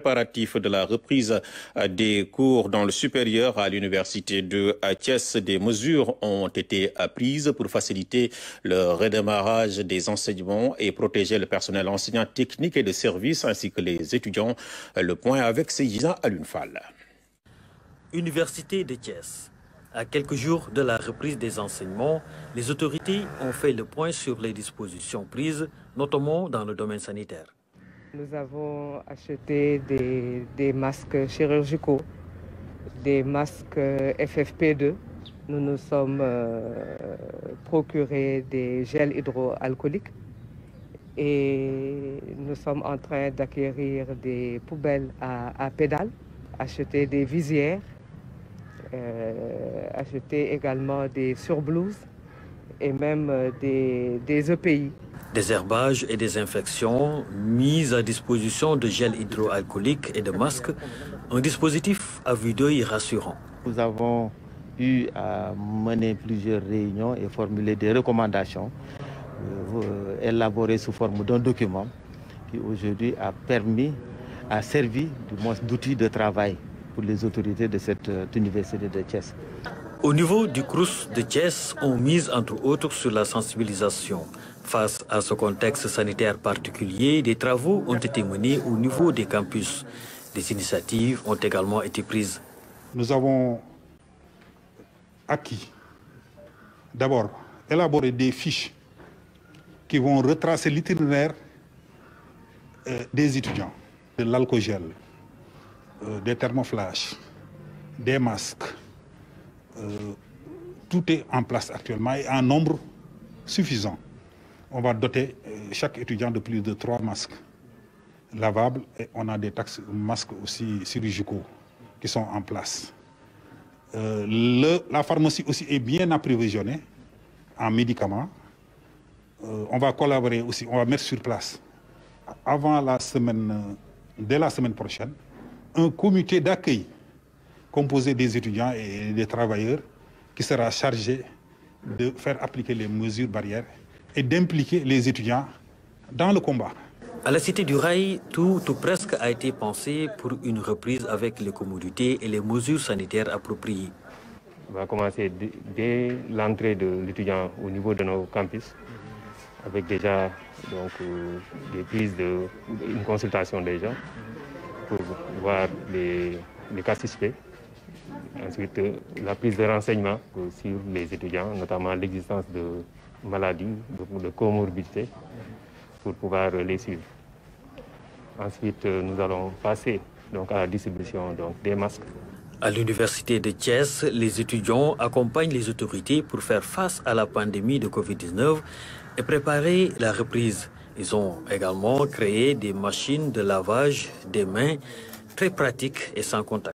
Préparatif de la reprise des cours dans le supérieur à l'université de Thiès, des mesures ont été prises pour faciliter le redémarrage des enseignements et protéger le personnel enseignant technique et de service ainsi que les étudiants. Le point avec Seydina Alunfal. Université de Thiès. À quelques jours de la reprise des enseignements, les autorités ont fait le point sur les dispositions prises, notamment dans le domaine sanitaire. Nous avons acheté des masques chirurgicaux, des masques FFP2. Nous nous sommes procuré des gels hydroalcooliques et nous sommes en train d'acquérir des poubelles à pédales, acheter des visières, acheter également des surblouses et même des EPI. Des herbages et des infections, mise à disposition de gel hydroalcoolique et de masques, un dispositif à vue d'œil rassurant. Nous avons eu à mener plusieurs réunions et formuler des recommandations élaborées sous forme d'un document qui aujourd'hui a servi d'outil de travail pour les autorités de cette université de Thiès. Au niveau du CROUS de Thiès, on mise entre autres sur la sensibilisation. Face à ce contexte sanitaire particulier, des travaux ont été menés au niveau des campus. Des initiatives ont également été prises. Nous avons acquis, d'abord, élaborer des fiches qui vont retracer l'itinéraire des étudiants, de l'alcogel, des thermoflash, des masques. Tout est en place actuellement et en nombre suffisant. On va doter chaque étudiant de plus de 3 masques lavables et on a des masques aussi chirurgicaux qui sont en place. La pharmacie aussi est bien approvisionnée en médicaments. On va collaborer aussi, on va mettre sur place dès la semaine prochaine, un comité d'accueil composé des étudiants et des travailleurs qui sera chargé de faire appliquer les mesures barrières et d'impliquer les étudiants dans le combat. À la Cité du Rail, tout ou presque a été pensé pour une reprise avec les commodités et les mesures sanitaires appropriées. On va commencer dès l'entrée de l'étudiant au niveau de nos campus, avec déjà des prises une consultation déjà pour voir les cas suspects. Ensuite, la prise de renseignements sur les étudiants, notamment l'existence de maladies, de comorbidités, pour pouvoir les suivre. Ensuite, nous allons passer à la distribution des masques. À l'université de Thiès, les étudiants accompagnent les autorités pour faire face à la pandémie de Covid-19 et préparer la reprise. Ils ont également créé des machines de lavage des mains très pratiques et sans contact.